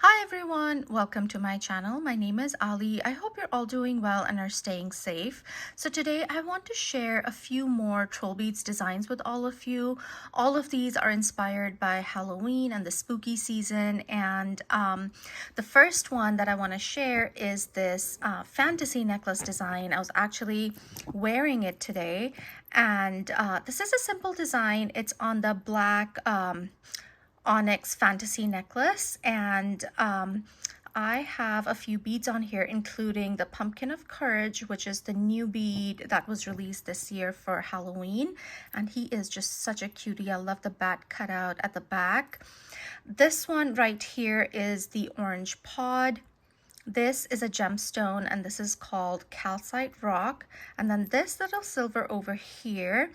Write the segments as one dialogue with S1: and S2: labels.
S1: Hi everyone, welcome to my channel. My name is Ali. I hope you're all doing well and are staying safe. So today I want to share a few more TrollBeads designs with all of you. All of these are inspired by Halloween and the spooky season. And the first one that I want to share is this fantasy necklace design. I was actually wearing it today. And this is a simple design. It's on the black onyx fantasy necklace, and I have a few beads on here, including the Pumpkin of Courage, which is the new bead that was released this year for Halloween, and he is just such a cutie. I love the bat cutout at the back. This one right here is the orange pod. This is a gemstone, and this is called calcite rock. And then this little silver over here,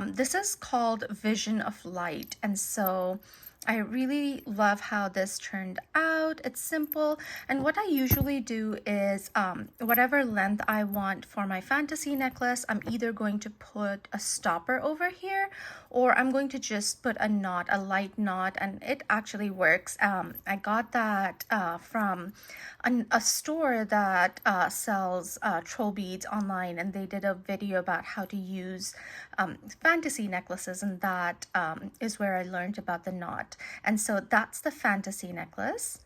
S1: this is called vision of light. And so I really love how this turned out. It's simple, and what I usually do is whatever length I want for my fantasy necklace, I'm either going to put a stopper over here, or I'm going to just put a knot, a light knot, and it actually works. I got that from a store that sells troll beads online, and they did a video about how to use fantasy necklaces, and that is where I learned about the knot. And so that's the fantasy necklace.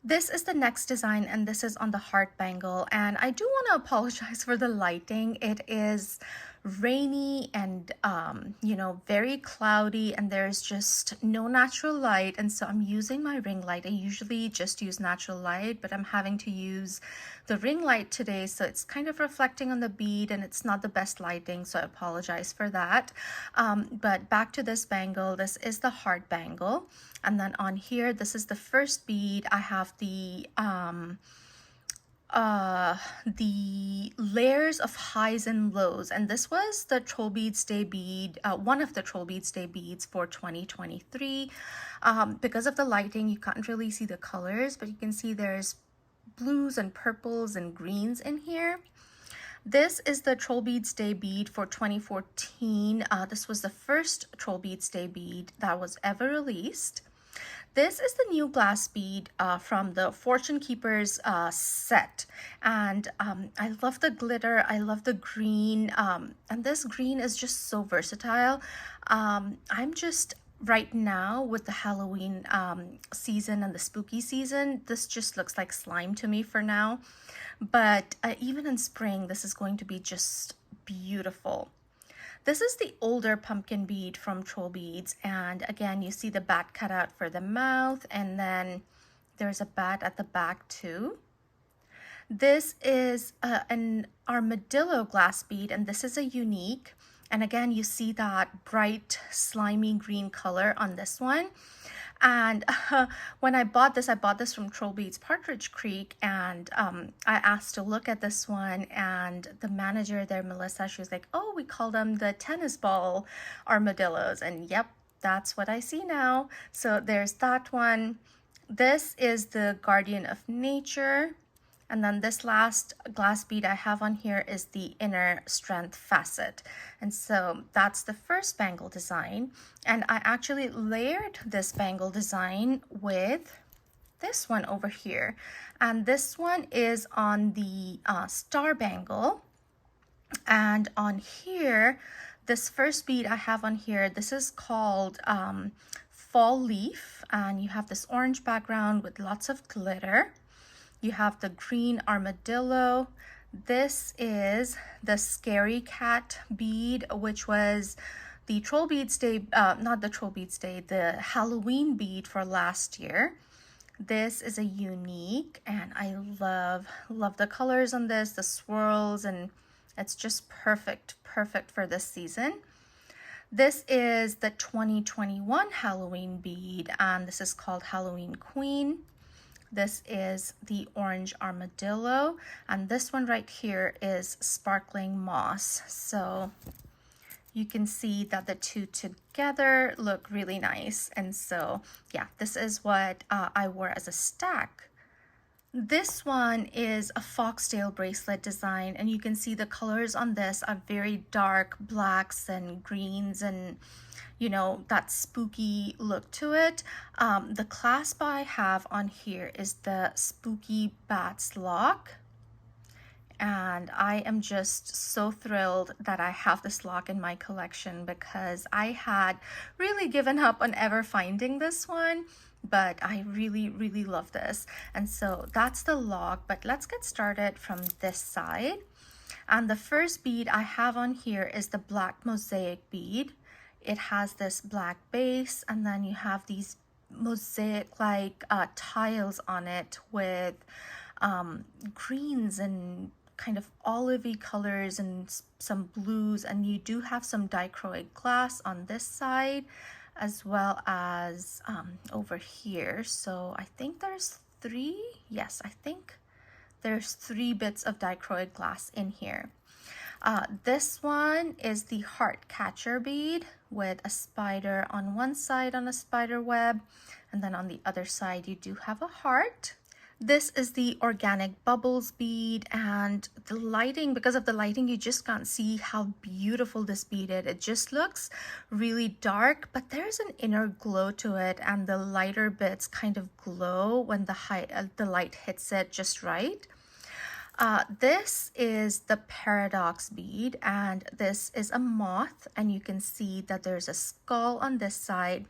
S1: This is the next design, and this is on the heart bangle. And I do want to apologize for the lighting. It is rainy and very cloudy, and there's just no natural light, and so I'm using my ring light. I usually just use natural light, but I'm having to use the ring light today, so it's kind of reflecting on the bead and it's not the best lighting, so I apologize for that. But back to this bangle. This is the heart bangle, and then on here, this is the first bead. I have the layers of highs and lows, and this was the TrollBeads Day bead, one of the TrollBeads Day beads for 2023. Because of the lighting, you can't really see the colors, but you can see there's blues and purples and greens in here. This is the TrollBeads Day bead for 2014. This was the first TrollBeads Day bead that was ever released. This is the new glass bead from the Fortune Keepers set, and I love the glitter. I love the green, and this green is just so versatile. I'm just right now with the Halloween season and the spooky season, this just looks like slime to me for now, but even in spring, this is going to be just beautiful. This is the older pumpkin bead from TrollBeads, and again, you see the bat cut out for the mouth, and then there's a bat at the back too. This is an armadillo glass bead, and this is a unique, and again, you see that bright slimy green color on this one. And when I bought this from TrollBeads Partridge Creek, and I asked to look at this one, and the manager there, Melissa, she was like, oh, we call them the tennis ball armadillos. And yep, that's what I see now. So there's that one. This is the Guardian of Nature. And then this last glass bead I have on here is the Inner Strength Facet. And so that's the first bangle design. And I actually layered this bangle design with this one over here. And this one is on the star bangle. And on here, this first bead I have on here, this is called Fall Leaf. And you have this orange background with lots of glitter. You have the green armadillo. This is the scary cat bead, which was the TrollBeads Day, not the TrollBeads Day, the Halloween bead for last year. This is a unique, and I love the colors on this, the swirls, and it's just perfect for this season. This is the 2021 Halloween bead, and this is called Halloween Queen. This is the orange armadillo, and this one right here is sparkling moss. So you can see that the two together look really nice. And so yeah, this is what I wore as a stack This one is a Foxdale bracelet design, and you can see the colors on this are very dark blacks and greens and that spooky look to it. The clasp I have on here is the Spooky Bats lock, and I am just so thrilled that I have this lock in my collection because I had really given up on ever finding this one, but I really love this. And so that's the lock, but let's get started from this side. And the first bead I have on here is the black mosaic bead. It has this black base, and then you have these mosaic like tiles on it with greens and kind of olivey colors and some blues, and you do have some dichroic glass on this side as well as over here. So I think there's three. Yes, I think there's 3 bits of dichroic glass in here. This one is the heart catcher bead with a spider on one side on a spider web, and then on the other side you do have a heart. This is the organic bubbles bead, and the lighting, because of the lighting, you just can't see how beautiful this bead is. It just looks really dark, but there's an inner glow to it, and the lighter bits kind of glow when the light hits it just right. This is the paradox bead, and this is a moth, and you can see that there's a skull on this side,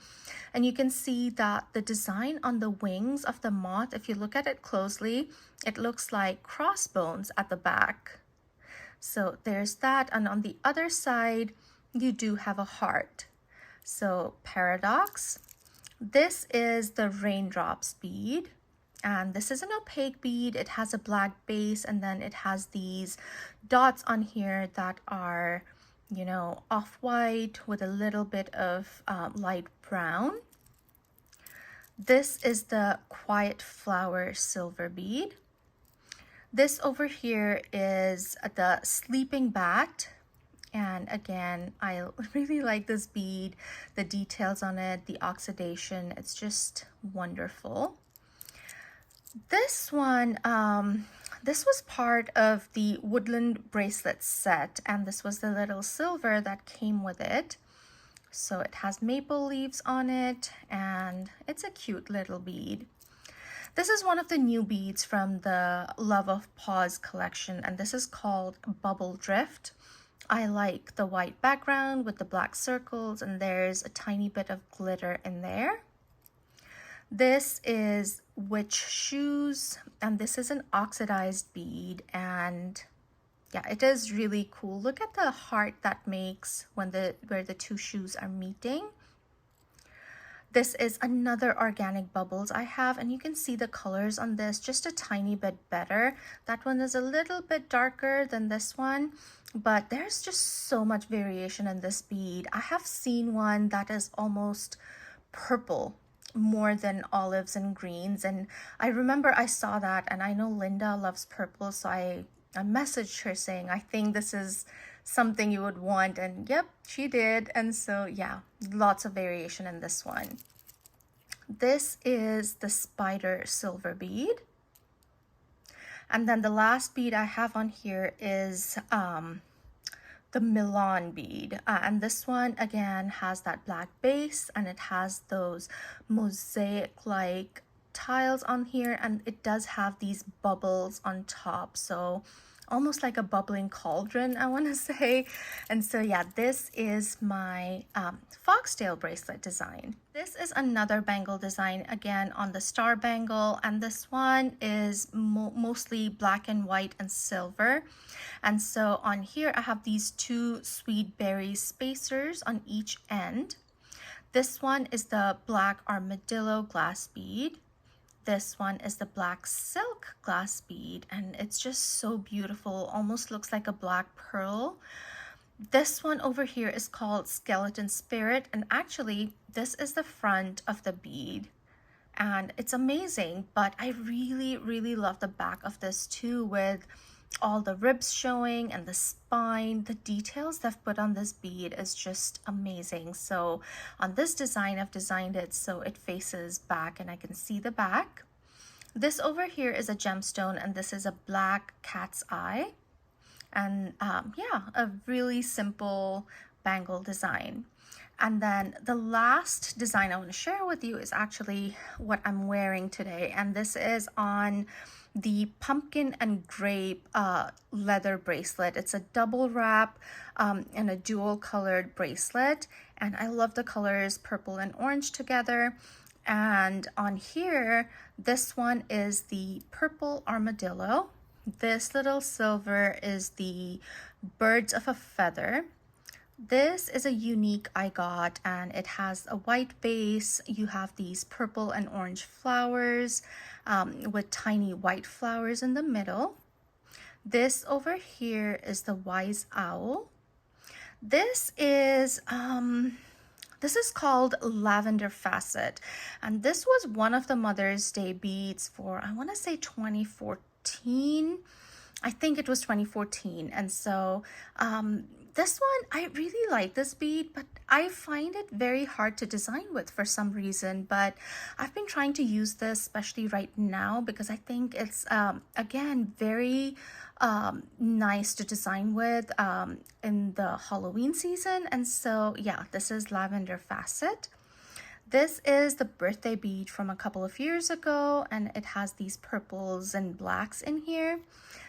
S1: and you can see that the design on the wings of the moth, if you look at it closely, it looks like crossbones at the back. So there's that, and on the other side you do have a heart. So paradox. This is the raindrops bead. And this is an opaque bead. It has a black base, and then it has these dots on here that are, off-white with a little bit of light brown. This is the quiet flower silver bead. This over here is the sleeping bat. And again, I really like this bead, the details on it, the oxidation, it's just wonderful. This one, this was part of the woodland bracelet set, and this was the little silver that came with it. So it has maple leaves on it, and it's a cute little bead. This is one of the new beads from the Love of Paws collection, and this is called Bubble Drift. I like the white background with the black circles, and there's a tiny bit of glitter in there. This is Witch Shoes, and this is an oxidized bead, and yeah, it is really cool. Look at the heart that makes when where the 2 shoes are meeting. This is another organic bubbles I have, and you can see the colors on this just a tiny bit better. That one is a little bit darker than this one, but there's just so much variation in this bead. I have seen one that is almost purple, more than olives and greens, and I remember I saw that, and I know Linda loves purple, so I messaged her saying I think this is something you would want, and yep, she did. And so yeah, lots of variation in this one. This is the spider silver bead, and then the last bead I have on here is the Milan bead, and this one again has that black base, and it has those mosaic like tiles on here, and it does have these bubbles on top, so almost like a bubbling cauldron, I want to say. And so yeah, this is my Foxdale bracelet design. This is another bangle design, again on the star bangle, and this one is mostly black and white and silver. And so on here I have these 2 sweet berry spacers on each end. This one is the black armadillo glass bead. This one is the black silk glass bead, and it's just so beautiful, almost looks like a black pearl. This one over here is called Skeleton Spirit, and actually this is the front of the bead, and it's amazing. But I really love the back of this too, with all the ribs showing and the spine. The details they've put on this bead is just amazing. So on this design, I've designed it so it faces back and I can see the back. This over here is a gemstone, and this is a black cat's eye. And yeah, a really simple bangle design. And then the last design I want to share with you is actually what I'm wearing today. And this is on the pumpkin and grape leather bracelet. It's a double wrap and a dual colored bracelet. And I love the colors purple and orange together. And on here, this one is the purple armadillo. This little silver is the birds of a feather. This is a unique I got, and it has a white base. You have these purple and orange flowers with tiny white flowers in the middle. This over here is the wise owl. This is called lavender facet, and this was one of the Mother's Day beads for, I want to say 2014. I think it was 2014. And so this one, I really like this bead, but I find it very hard to design with for some reason. But I've been trying to use this, especially right now, because I think it's, again, very nice to design with in the Halloween season. And so, yeah, this is lavender facet. This is the birthday bead from a couple of years ago, and it has these purples and blacks in here.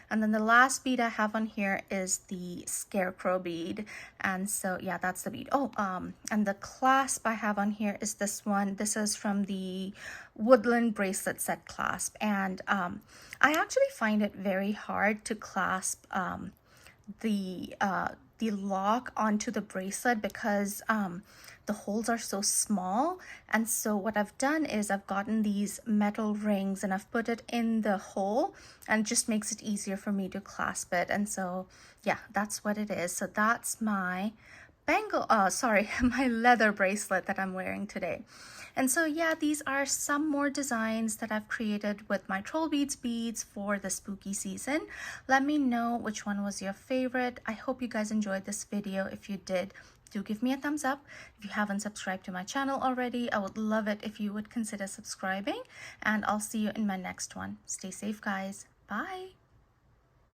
S1: And then the last bead I have on here is the scarecrow bead. And so, yeah, that's the bead. Oh, and the clasp I have on here is this one. This is from the woodland bracelet set clasp. And I actually find it very hard to clasp the lock onto the bracelet because the holes are so small. And so what I've done is I've gotten these metal rings and I've put it in the hole, and it just makes it easier for me to clasp it. And so yeah, that's what it is. So that's my my leather bracelet that I'm wearing today. And so yeah, these are some more designs that I've created with my TrollBeads beads for the spooky season. Let me know which one was your favorite. I hope you guys enjoyed this video. If you did, do give me a thumbs up. If you haven't subscribed to my channel already, I would love it if you would consider subscribing, and I'll see you in my next one. Stay safe, guys. Bye.